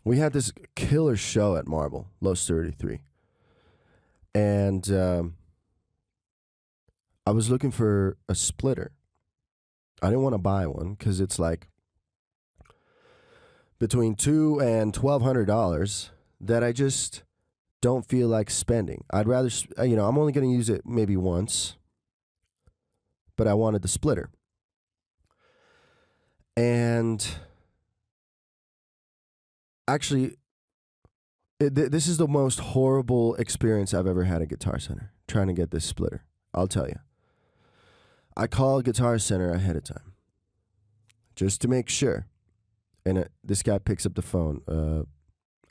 We had this killer show at Marble, Los 33. And I was looking for a splitter. I didn't want to buy one because it's like between $200 and $1,200 that I just don't feel like spending. I'd rather, I'm only going to use it maybe once, but I wanted the splitter. And actually, this is the most horrible experience I've ever had at Guitar Center, trying to get this splitter. I'll tell you. I called Guitar Center ahead of time, just to make sure. And this guy picks up the phone.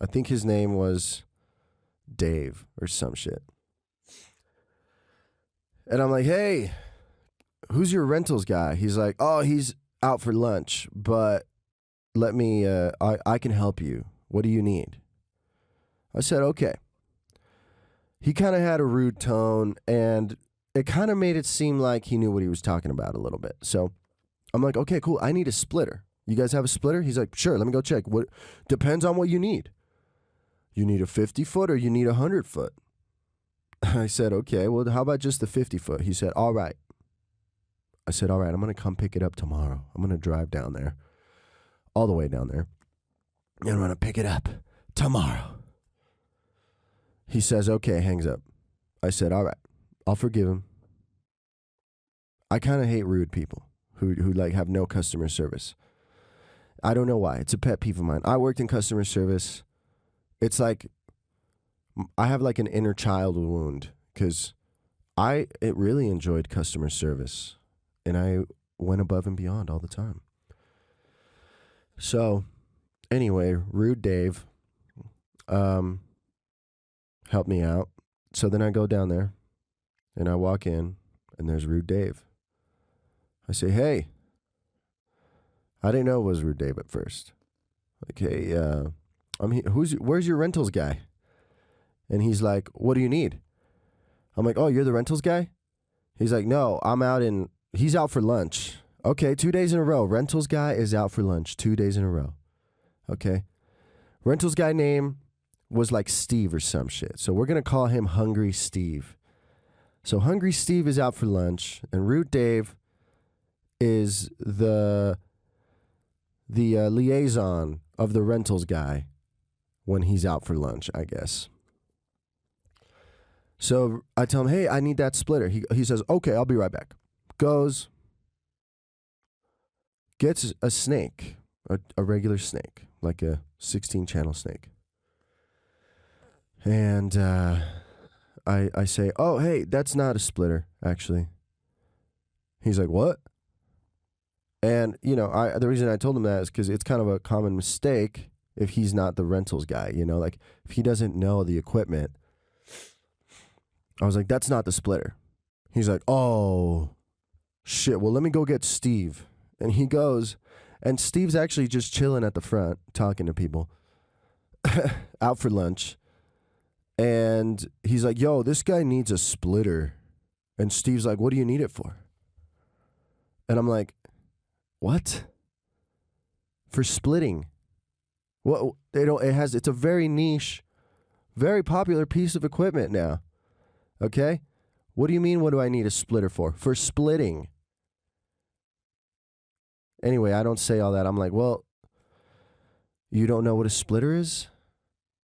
I think his name was Dave or some shit. And I'm like, hey, who's your rentals guy? He's like, oh, he's out for lunch, but let me, I can help you. What do you need? I said, okay. He kind of had a rude tone, and it kind of made it seem like he knew what he was talking about a little bit. So I'm like, okay, cool. I need a splitter. You guys have a splitter? He's like, sure, let me go check. What depends on what you need. You need a 50-foot or you need a 100-foot? I said, okay, well, how about just the 50-foot? He said, all right. I said, all right, I'm going to come pick it up tomorrow. I'm going to drive down there, all the way down there, and I'm going to pick it up tomorrow. He says, okay, hangs up. I said, all right, I'll forgive him. I kind of hate rude people who like have no customer service. I don't know why. It's a pet peeve of mine. I worked in customer service. It's like I have like an inner child wound because it really enjoyed customer service, and I went above and beyond all the time. So anyway, rude Dave helped me out. So then I go down there and I walk in and there's rude Dave. I say, hey. I didn't know it was rude Dave at first. Like, hey, I'm here. Where's your rentals guy? And he's like, what do you need? I'm like, oh, you're the rentals guy? He's like, no, he's out for lunch. Okay, 2 days in a row. Rentals guy is out for lunch 2 days in a row. Okay. Rentals guy name was like Steve or some shit. So we're going to call him Hungry Steve. So Hungry Steve is out for lunch, and rude Dave is the liaison of the rentals guy when he's out for lunch, I guess. So I tell him, hey, I need that splitter. He says, okay, I'll be right back. Goes, gets a snake, a regular snake, like a 16-channel snake. And I say, oh, hey, that's not a splitter, actually. He's like, what? And, the reason I told him that is because it's kind of a common mistake if he's not the rentals guy, like if he doesn't know the equipment. I was like, that's not the splitter. He's like, oh, shit, well, let me go get Steve. And he goes, and Steve's actually just chilling at the front, talking to people, out for lunch. And he's like, yo, this guy needs a splitter. And Steve's like, what do you need it for? And I'm like, what? For splitting? Well, it's a very niche, very popular piece of equipment now. Okay? What do you mean, what do I need a splitter for? For splitting. Anyway, I don't say all that. I'm like, well, you don't know what a splitter is?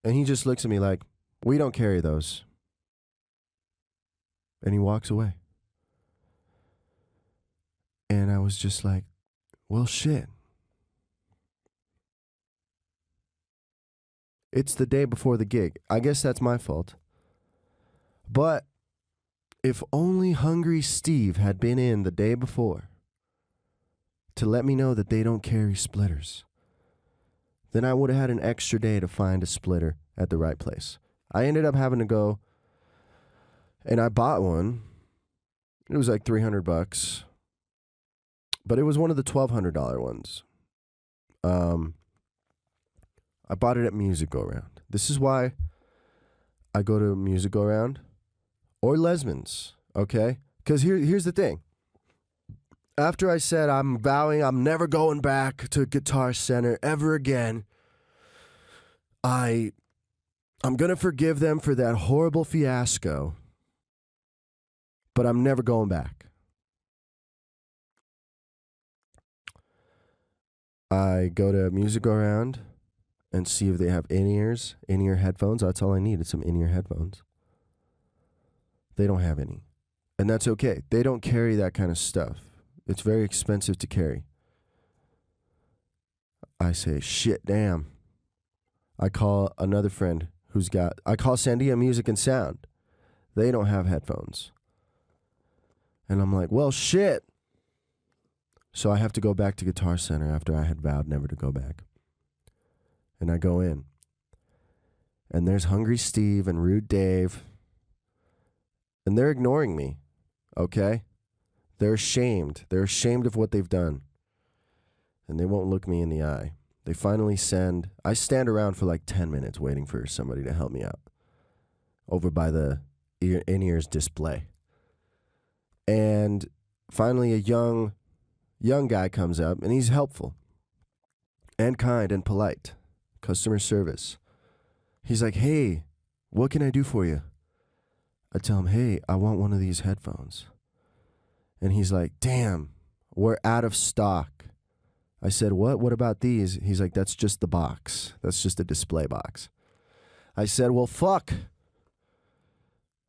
And he just looks at me like, we don't carry those. And he walks away. And I was just like, well, shit. It's the day before the gig. I guess that's my fault. But if only Hungry Steve had been in the day before to let me know that they don't carry splitters, then I would have had an extra day to find a splitter at the right place. I ended up having to go, and I bought one. It was like $300, but it was one of the $1,200 ones. I bought it at Music Go Round. This is why I go to Music Go Round or Lesman's, okay? Because here's the thing. After I said I'm vowing I'm never going back to Guitar Center ever again, I'm going to forgive them for that horrible fiasco, but I'm never going back. I go to Music Go Round and see if they have in-ear headphones. That's all I need is some in-ear headphones. They don't have any. And that's okay. They don't carry that kind of stuff. It's very expensive to carry. I say, shit, damn. I call another friend I call Sandia Music and Sound. They don't have headphones. And I'm like, well, shit. So I have to go back to Guitar Center after I had vowed never to go back. And I go in. And there's Hungry Steve and Rude Dave. And they're ignoring me, okay? They're ashamed. They're ashamed of what they've done. And they won't look me in the eye. They finally I stand around for like 10 minutes waiting for somebody to help me out over by the in-ears display. And finally a young guy comes up, and he's helpful and kind and polite. Customer service. He's like, hey, what can I do for you? I tell him, hey, I want one of these headphones. And he's like, damn, we're out of stock. I said, what? What about these? He's like, that's just the box. That's just a display box. I said, well, fuck.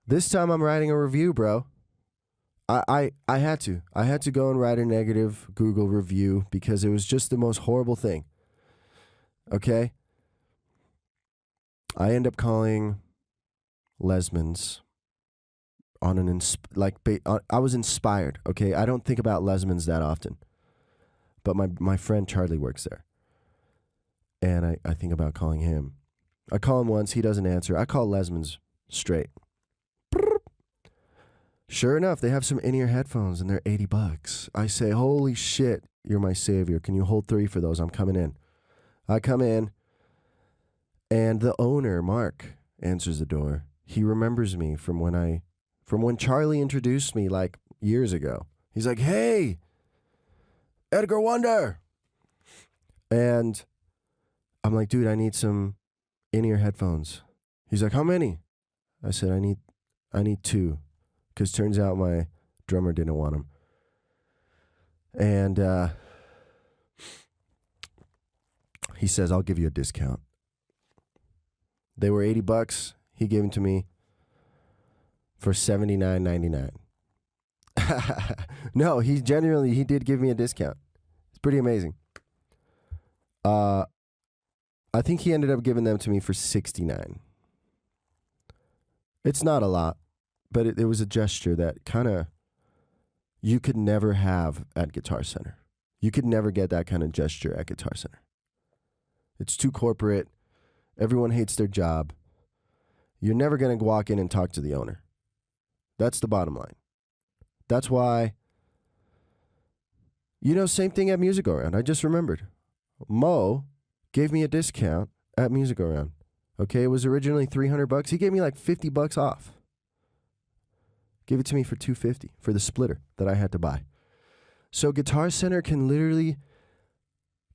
This time I'm writing a review, bro. I had to. I had to go and write a negative Google review because it was just the most horrible thing. Okay? I end up calling Lesmans on I was inspired, okay? I don't think about Lesmans that often. But my friend Charlie works there. And I think about calling him. I call him once, he doesn't answer. I call Lesmans straight. Sure enough, they have some in-ear headphones and they're $80. I say, holy shit, you're my savior. Can you hold 3 for those? I'm coming in. I come in, and the owner, Mark, answers the door. He remembers me from when Charlie introduced me like years ago. He's like, hey, Edgar Wonder. And I'm like, dude, I need some in-ear headphones. He's like, how many? I said, I need 2. Because turns out my drummer didn't want them. And he says, I'll give you a discount. They were $80. He gave them to me for $79.99. No, he did give me a discount. It's pretty amazing. I think he ended up giving them to me for $69. It's not a lot. But it was a gesture that kind of you could never have at Guitar Center. You could never get that kind of gesture at Guitar Center. It's too corporate. Everyone hates their job. You're never going to walk in and talk to the owner. That's the bottom line. That's why, same thing at Music Go Round. I just remembered. Mo gave me a discount at Music Go Round. Okay, it was originally $300. He gave me like $50 off. Give it to me for $250 for the splitter that I had to buy. So Guitar Center can literally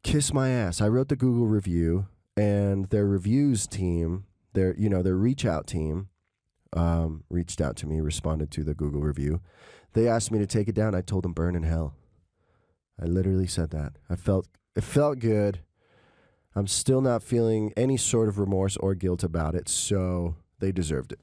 kiss my ass. I wrote the Google review, and their reviews team, their reach out team, reached out to me, responded to the Google review. They asked me to take it down. I told them burn in hell. I literally said that. It felt good. I'm still not feeling any sort of remorse or guilt about it, so they deserved it.